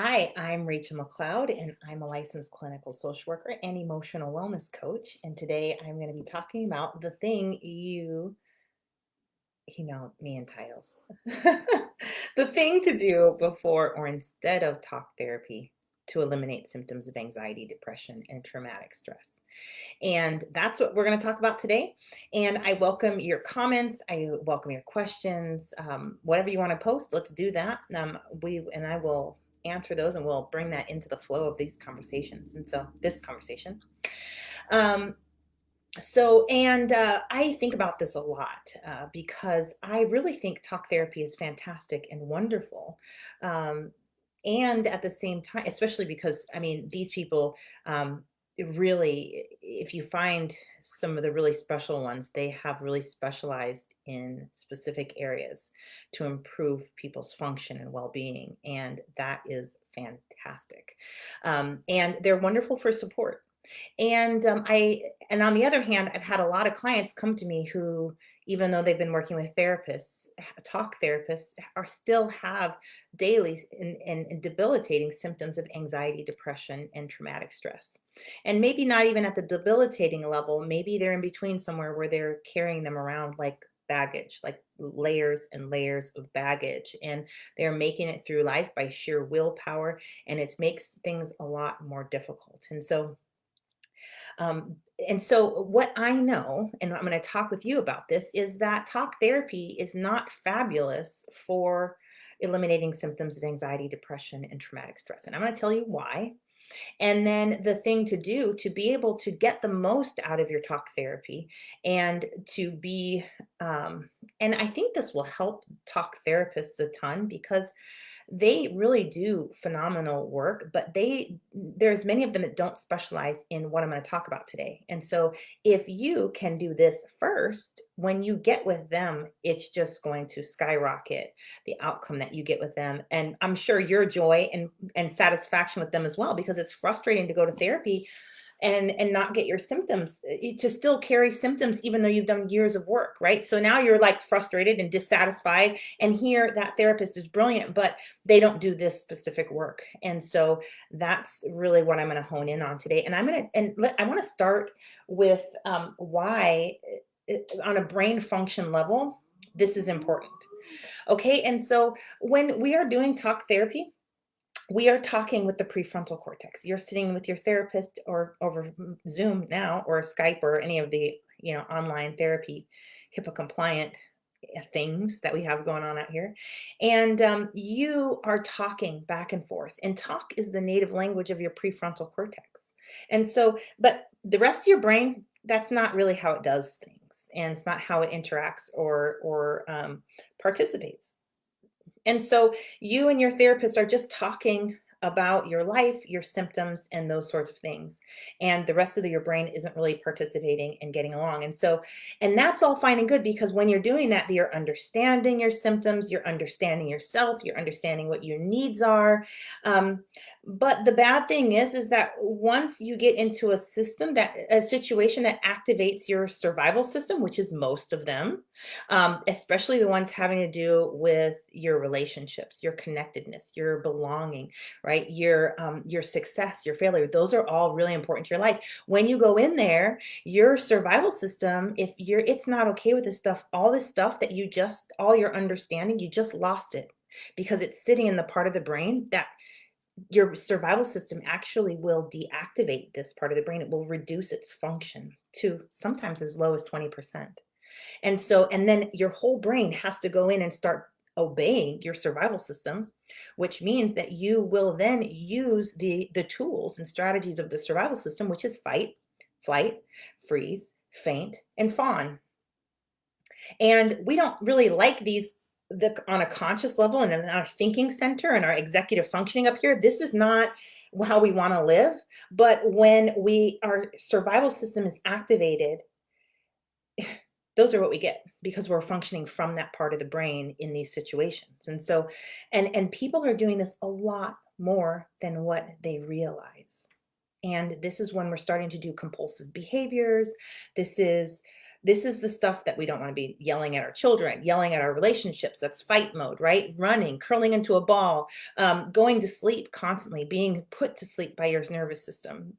Hi, I'm Rachel McCloud, and I'm a licensed clinical social worker and emotional wellness coach. And today I'm going to be talking about the thing me in titles. The thing to do before or instead of talk therapy to eliminate symptoms of anxiety, depression, and traumatic stress. And that's what we're going to talk about today. And I welcome your comments. I welcome your questions. Whatever you want to post, let's do that. I will answer those, and we'll bring that into the flow of these conversations. And so this conversation. Um, I think about this a lot because I really think talk therapy is fantastic and wonderful. Um, and at the same time, especially because, I mean, these people really, if you find some of the really special ones, they have really specialized in specific areas to improve people's function and well being. And that is fantastic. And they're wonderful for support. And on the other hand, I've had a lot of clients come to me who, even though they've been working with therapists, talk therapists, are still have daily and debilitating symptoms of anxiety, depression, and traumatic stress. And maybe not even at the debilitating level, maybe they're in between somewhere where they're carrying them around like baggage, like layers and layers of baggage. And they're making it through life by sheer willpower, and it makes things a lot more difficult. And so what I know, and I'm going to talk with you about this, is that talk therapy is not fabulous for eliminating symptoms of anxiety, depression, and traumatic stress. And I'm going to tell you why. And then the thing to do to be able to get the most out of your talk therapy and to be, and I think this will help talk therapists a ton because they really do phenomenal work, but there's many of them that don't specialize in what I'm going to talk about today. And so if you can do this first, when you get with them, it's just going to skyrocket the outcome that you get with them. And I'm sure your joy and satisfaction with them as well, because it's frustrating to go to therapy and not get your symptoms, to still carry symptoms even though you've done years of work, right? So now you're like frustrated and dissatisfied, and here that therapist is brilliant, but they don't do this specific work. And so that's really what I'm going to hone in on today. And I want to start with why on a brain function level this is important. Okay, and so when we are doing talk therapy, we are talking with the prefrontal cortex. You're sitting with your therapist or over Zoom now, or Skype, or any of the online therapy HIPAA compliant things that we have going on out here. And you are talking back and forth. And talk is the native language of your prefrontal cortex. And so, but the rest of your brain, that's not really how it does things, and it's not how it interacts or participates. And so you and your therapist are just talking about your life, your symptoms, and those sorts of things. And the rest of your brain isn't really participating and getting along. And that's all fine and good, because when you're doing that, you're understanding your symptoms, you're understanding yourself, you're understanding what your needs are. Um, but the bad thing is that once you get into a situation that activates your survival system, which is most of them, especially the ones having to do with your relationships, your connectedness, your belonging, right? Your success, your failure. Those are all really important to your life. When you go in there, your survival system, if it's not okay with all this stuff that all your understanding, you just lost it, because it's sitting in the part of the brain that your survival system actually will deactivate. This part of the brain, it will reduce its function to sometimes as low as 20%. And then your whole brain has to go in and start obeying your survival system, which means that you will then use the tools and strategies of the survival system, which is fight, flight, freeze, faint, and fawn. And we don't really like these on a conscious level and in our thinking center and our executive functioning up here. This is not how we want to live. But when our survival system is activated, those are what we get, because we're functioning from that part of the brain in these situations. And so, and people are doing this a lot more than what they realize. And this is when we're starting to do compulsive behaviors. This is This is the stuff that we don't want to be yelling at our children, yelling at our relationships. That's fight mode, right? Running, curling into a ball, going to sleep constantly, being put to sleep by your nervous system.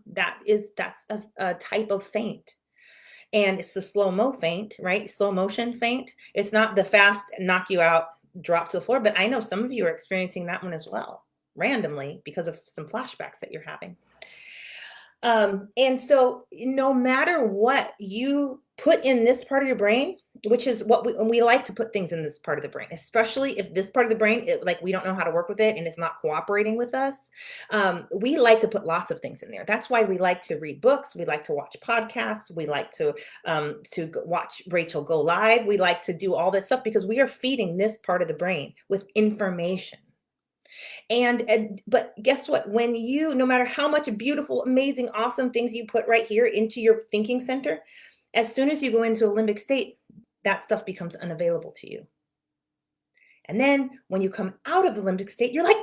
That's a type of faint. And it's the slow-mo faint, right? Slow motion faint. It's not the fast knock you out, drop to the floor, but I know some of you are experiencing that one as well, randomly, because of some flashbacks that you're having. And so no matter what you put in this part of your brain, which is what we like to put things in this part of the brain, especially if this part of the brain, like we don't know how to work with it and it's not cooperating with us. We like to put lots of things in there. That's why we like to read books. We like to watch podcasts. We like to watch Rachel go live. We like to do all this stuff because we are feeding this part of the brain with information. But guess what? When you, no matter how much beautiful, amazing, awesome things you put right here into your thinking center, as soon as you go into a limbic state, that stuff becomes unavailable to you. And then when you come out of the limbic state, you're like,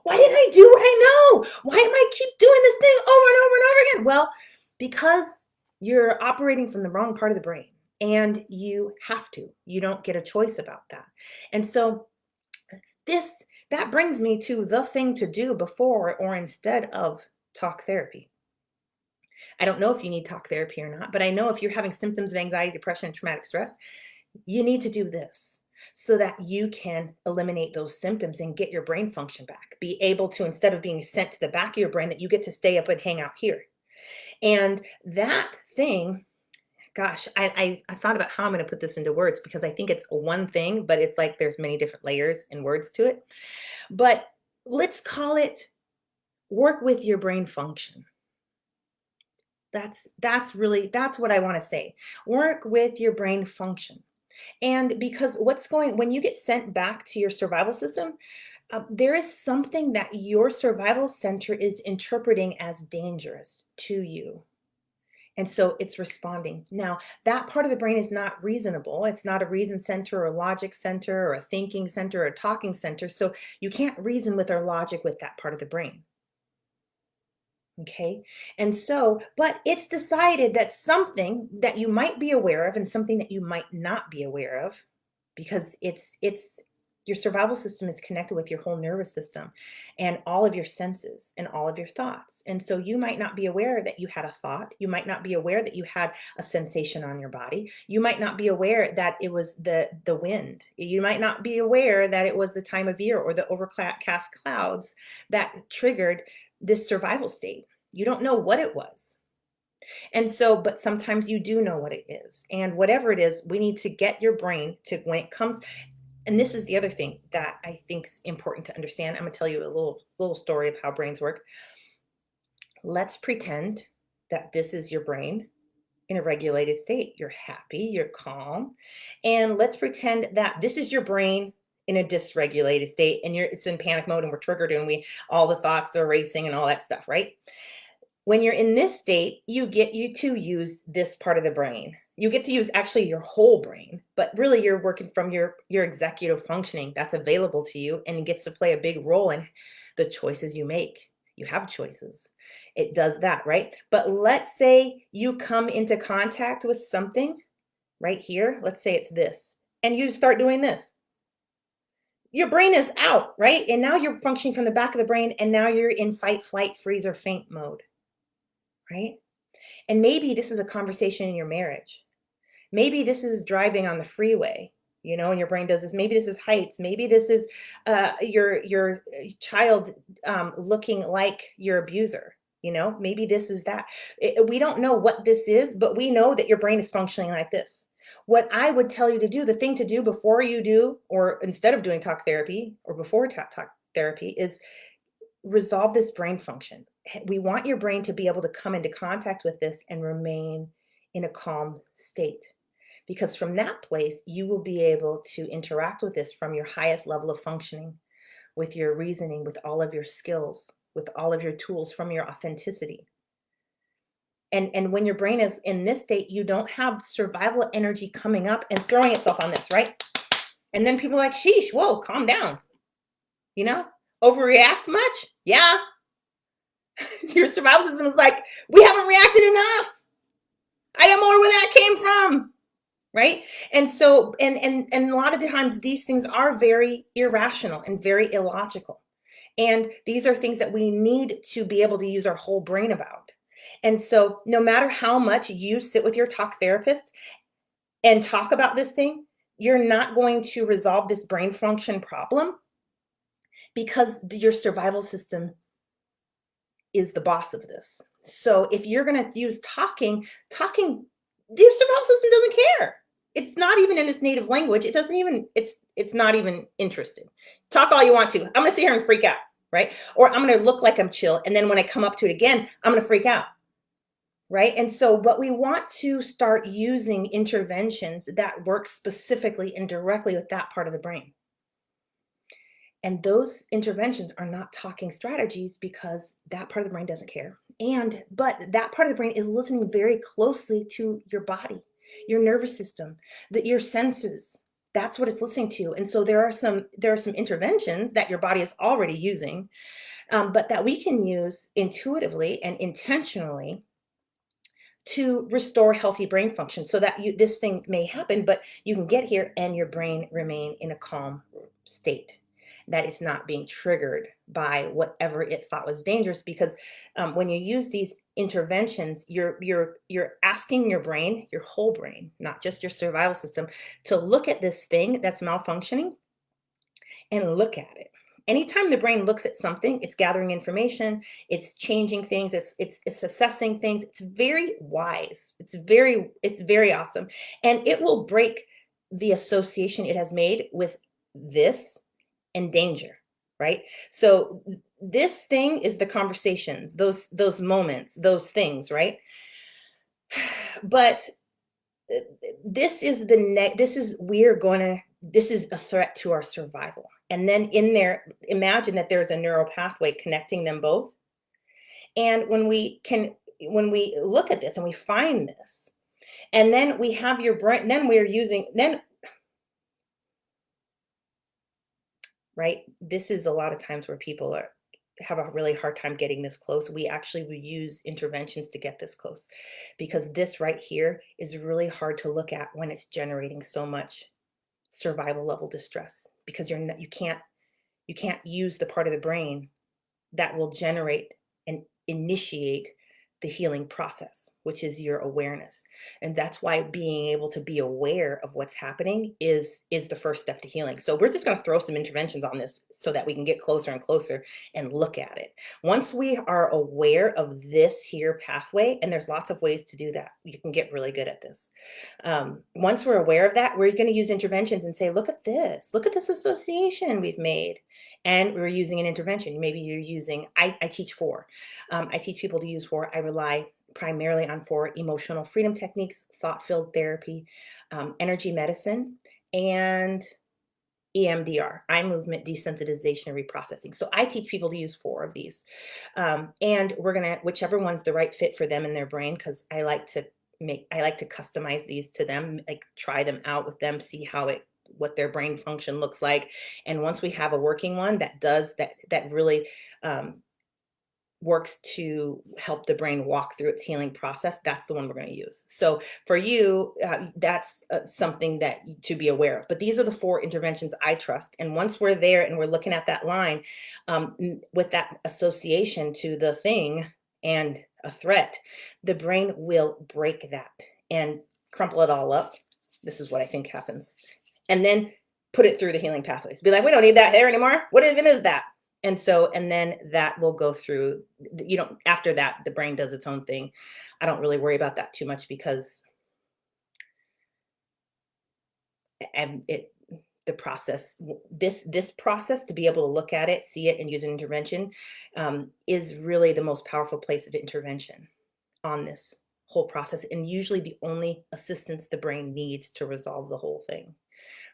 why did I do what I know? Why am I keep doing this thing over and over and over again? Well, because you're operating from the wrong part of the brain, and you have to. You don't get a choice about that. And so that brings me to the thing to do before or instead of talk therapy. I don't know if you need talk therapy or not, but I know if you're having symptoms of anxiety, depression, and traumatic stress, you need to do this so that you can eliminate those symptoms and get your brain function back. Be able to, instead of being sent to the back of your brain, that you get to stay up and hang out here. And that thing, gosh, I thought about how I'm going to put this into words because I think it's one thing, but it's like there's many different layers and words to it. But let's call it work with your brain function. That's what I want to say. Work with your brain function. And because when you get sent back to your survival system, there is something that your survival center is interpreting as dangerous to you. And so it's responding. Now, that part of the brain is not reasonable. It's not a reason center or a logic center or a thinking center or a talking center. So you can't reason with or logic with that part of the brain. Okay. And so, but it's decided that something that you might be aware of and something that you might not be aware of, because it's your survival system is connected with your whole nervous system and all of your senses and all of your thoughts. And so you might not be aware that you had a thought. You might not be aware that you had a sensation on your body. You might not be aware that it was the wind. You might not be aware that it was the time of year or the overcast clouds that triggered this survival state. You don't know what it was. And so, but sometimes you do know what it is. And whatever it is, we need to get your brain to, when it comes, and this is the other thing that I think is important to understand. I'm going to tell you a little story of how brains work. Let's pretend that this is your brain in a regulated state. You're happy, you're calm. And let's pretend that this is your brain in a dysregulated state and it's in panic mode and we're triggered and all the thoughts are racing and all that stuff, right? When you're in this state, you to use this part of the brain. You get to use actually your whole brain, but really you're working from your executive functioning that's available to you, and it gets to play a big role in the choices you make. You have choices. It does that, right? But let's say you come into contact with something right here. Let's say it's this, and you start doing this. Your brain is out, right? And now you're functioning from the back of the brain, and now you're in fight, flight, freeze, or faint mode, right? And maybe this is a conversation in your marriage. Maybe this is driving on the freeway, and your brain does this. Maybe this is heights. Maybe this is your child looking like your abuser. Maybe this is that. We don't know what this is, but we know that your brain is functioning like this. What I would tell you to do, the thing to do before you do, or instead of doing talk therapy or before talk therapy, is resolve this brain function. We want your brain to be able to come into contact with this and remain in a calm state. Because from that place, you will be able to interact with this from your highest level of functioning, with your reasoning, with all of your skills, with all of your tools, from your authenticity. And when your brain is in this state, you don't have survival energy coming up and throwing itself on this, right? And then people are like, sheesh, whoa, calm down. Overreact much? Yeah. Your survival system is like, we haven't reacted enough. I got more where that came from. Right. And so, and a lot of the times these things are very irrational and very illogical. And these are things that we need to be able to use our whole brain about. And so, no matter how much you sit with your talk therapist and talk about this thing, you're not going to resolve this brain function problem because your survival system is the boss of this. So if you're going to use talking, your survival system doesn't care. It's not even in its native language. It doesn't even, it's not even interested. Talk all you want to. I'm going to sit here and freak out, right? Or I'm going to look like I'm chill. And then when I come up to it again, I'm going to freak out. Right. And so, but we want to start using interventions that work specifically and directly with that part of the brain. And those interventions are not talking strategies because that part of the brain doesn't care. But that part of the brain is listening very closely to your body, your nervous system, your senses. That's what it's listening to. And so there are some interventions that your body is already using, but that we can use intuitively and intentionally to restore healthy brain function so that this thing may happen, but you can get here and your brain remain in a calm state, that it's not being triggered by whatever it thought was dangerous. Because when you use these interventions, you're asking your brain, your whole brain, not just your survival system, to look at this thing that's malfunctioning and look at it. Anytime the brain looks at something, it's gathering information, it's changing things, it's assessing things. It's very wise. It's very awesome. And it will break the association it has made with this and danger, right? So this thing is the conversations, those moments, those things, right? But this is this is a threat to our survival. And then in there, imagine that there's a neural pathway connecting them both. And when we look at this and we find this, and then we have your brain, right? This is a lot of times where people have a really hard time getting this close. We use interventions to get this close, because this right here is really hard to look at when it's generating so much survival level distress, because you can't use the part of the brain that will generate and initiate the healing process, which is your awareness. And that's why being able to be aware of what's happening is the first step to healing. So we're just going to throw some interventions on this so that we can get closer and closer and look at it. Once we are aware of this here pathway, and there's lots of ways to do that, you can get really good at this. Once we're aware of that, we're going to use interventions and say, look at this association we've made. And we're using an intervention. Maybe you're using, I teach 4. I teach people to use 4. I rely primarily on 4 emotional freedom techniques, thought-filled therapy, energy medicine, and EMDR, eye movement desensitization and reprocessing. So I teach people to use 4 of these. And we're going to, whichever one's the right fit for them in their brain, because I like to customize these to them, like try them out with them, see what their brain function looks like. And once we have a working one that does that really works to help the brain walk through its healing process, that's the one we're going to use. So for you, that's something to be aware of. But these are the 4 interventions I trust. And once we're there and we're looking at that line with that association to the thing and a threat, the brain will break that and crumple it all up. This is what I think happens. And then put it through the healing pathways. Be like, we don't need that there anymore. What even is that? And then that will go through, after that, the brain does its own thing. I don't really worry about that too much, because the process, this process, to be able to look at it, see it, and use an intervention is really the most powerful place of intervention on this whole process, and usually the only assistance the brain needs to resolve the whole thing.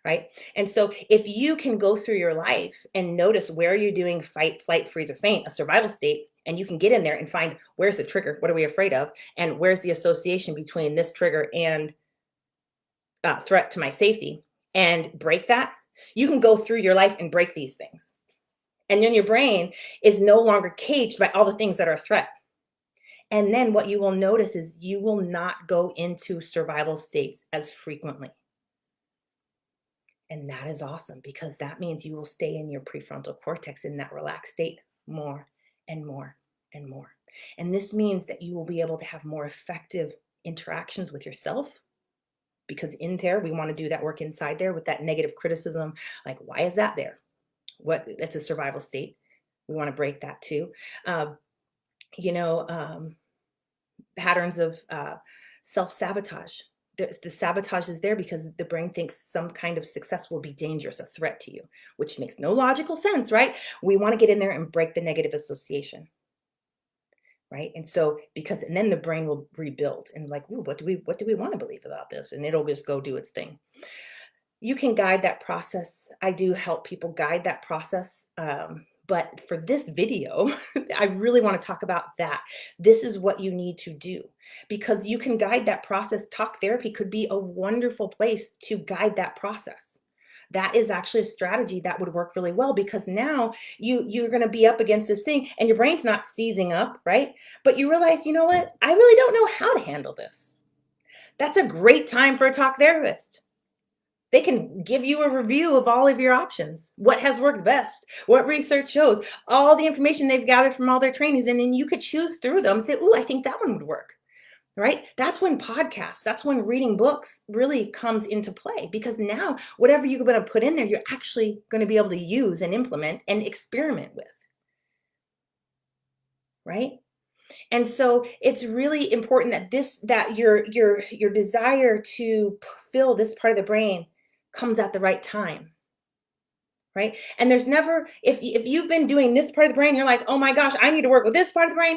Right. And so if you can go through your life and notice where you're doing fight, flight, freeze, or faint, a survival state, and you can get in there and find, where's the trigger? What are we afraid of? And where's the association between this trigger and threat to my safety, and break that, you can go through your life and break these things. And then your brain is no longer caged by all the things that are a threat. And then what you will notice is you will not go into survival states as frequently. And that is awesome because that means you will stay in your prefrontal cortex in that relaxed state more and more and more. And this means that you will be able to have more effective interactions with yourself because in there, we want to do that work inside there with that negative criticism. Like, why is that there? What That's a survival state. We want to break that too. Uh, you know, Patterns of self sabotage. The sabotage is there because the brain thinks some kind of success will be dangerous, a threat to you, which makes no logical sense, right? We want to get in there and break the negative association, right? And so and then the brain will rebuild and like, ooh, what do we want to believe about this? And it'll just go do its thing. You can guide that process. I do help people guide that process. But for this video, I really want to talk about that. This is what you need to do because you can guide that process. Talk therapy could be a wonderful place to guide that process. That is actually a strategy that would work really well because now you're going to be up against this thing and your brain's not seizing up, right? But you realize, you know what? I really don't know how to handle this. That's a great time for a talk therapist. They can give you a review of all of your options. What has worked best? What research shows? All the information they've gathered from all their trainings. And then you could choose through them and say, ooh, I think that one would work. Right? That's when podcasts, that's when reading books really comes into play because now whatever you're going to put in there, you're actually going to be able to use and implement and experiment with. Right? And so it's really important that your desire to fill this part of the brain comes at the right time. Right? And there's never, if you've been doing this part of the brain, you're like, oh my gosh, I need to work with this part of the brain.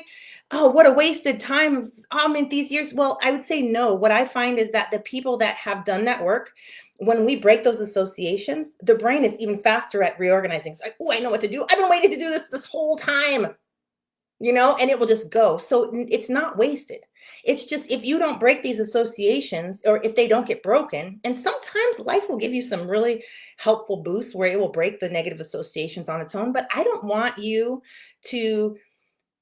Oh, what a wasted time of in these years. Well, I would say no. What I find is that the people that have done that work, when we break those associations, the brain is even faster at reorganizing. It's like, oh, I know what to do. I've been waiting to do this whole time. And it will just go. So it's not wasted. It's just if you don't break these associations or if they don't get broken, and sometimes life will give you some really helpful boosts where it will break the negative associations on its own. But I don't want you to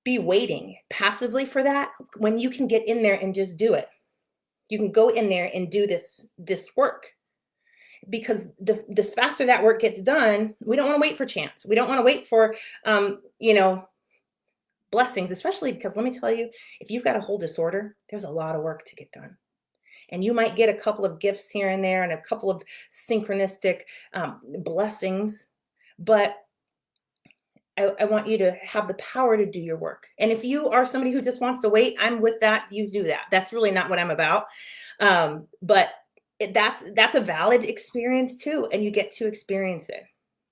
be waiting passively for that when you can get in there and just do it. You can go in there and do this work because the faster that work gets done, we don't want to wait for chance. We don't want to wait for, blessings, especially because let me tell you, if you've got a whole disorder, there's a lot of work to get done. And you might get a couple of gifts here and there and a couple of synchronistic blessings, but I want you to have the power to do your work. And if you are somebody who just wants to wait, I'm with that. You do that. That's really not what I'm about. But that's a valid experience too, and you get to experience it.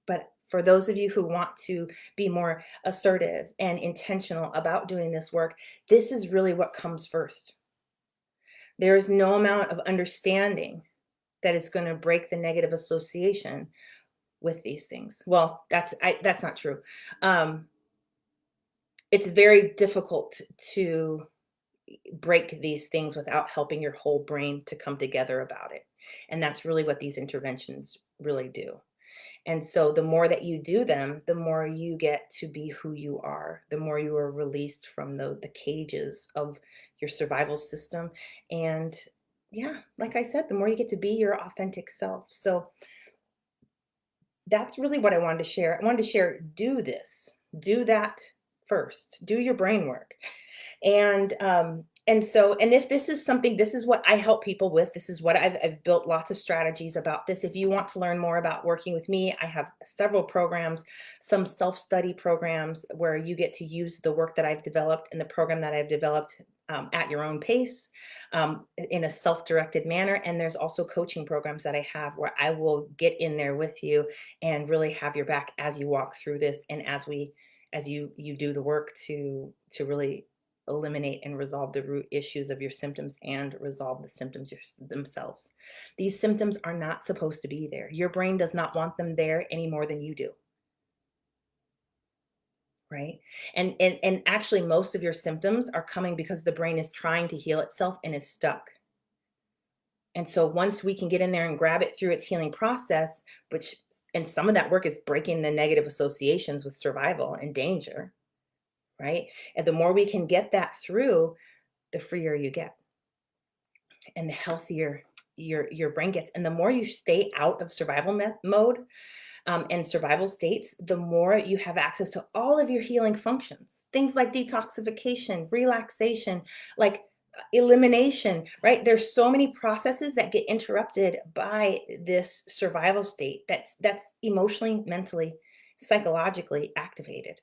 But for those of you who want to be more assertive and intentional about doing this work, this is really what comes first. There is no amount of understanding that is going to break the negative association with these things. Well, that's not true. It's very difficult to break these things without helping your whole brain to come together about it. And that's really what these interventions really do. And so the more that you do them, the more you get to be who you are, the more you are released from the cages of your survival system. And yeah, like I said, the more you get to be your authentic self. So that's really what I wanted to share. I wanted to share, do this, do that first, do your brain work. And if this is something, this is what I help people with. This is what I've built lots of strategies about this. If you want to learn more about working with me, I have several programs, some self-study programs where you get to use the work that I've developed and the program that I've developed at your own pace in a self-directed manner. And there's also coaching programs that I have where I will get in there with you and really have your back as you walk through this and as you do the work to really eliminate and resolve the root issues of your symptoms and resolve the symptoms themselves. These symptoms are not supposed to be there. Your brain does not want them there any more than you do. Right? And actually most of your symptoms are coming because the brain is trying to heal itself and is stuck. And so once we can get in there and grab it through its healing process, and some of that work is breaking the negative associations with survival and danger, right? And the more we can get that through, the freer you get and the healthier your brain gets. And the more you stay out of survival mode and survival states, the more you have access to all of your healing functions. Things like detoxification, relaxation, like elimination, right? There's so many processes that get interrupted by this survival state that's emotionally, mentally, psychologically activated.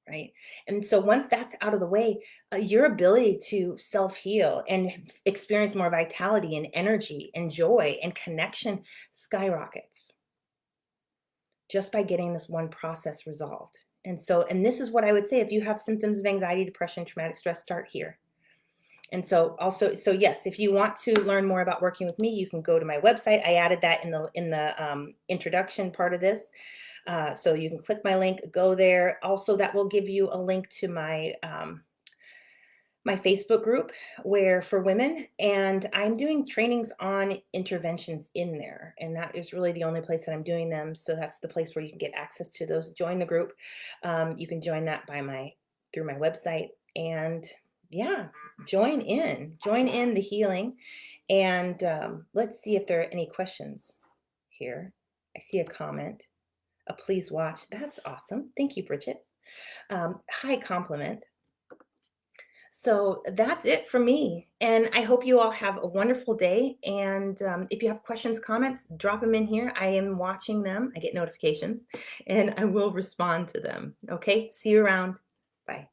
Right. And so once that's out of the way, your ability to self heal and experience more vitality and energy and joy and connection skyrockets just by getting this one process resolved. And so, and this is what I would say, if you have symptoms of anxiety, depression, traumatic stress, start here. And so also, so yes, if you want to learn more about working with me, you can go to my website. I added that in the introduction part of this. So you can click my link, go there. Also, that will give you a link to my my Facebook group where for women, and I'm doing trainings on interventions in there. And that is really the only place that I'm doing them. So that's the place where you can get access to those. Join the group. You can join that through my website. And yeah, join in the healing. And let's see if there are any questions here. I see a comment. A please watch. That's awesome. Thank you, Bridget. High compliment. So that's it for me. And I hope you all have a wonderful day. And if you have questions, comments, drop them in here. I am watching them. I get notifications and I will respond to them. Okay. See you around. Bye.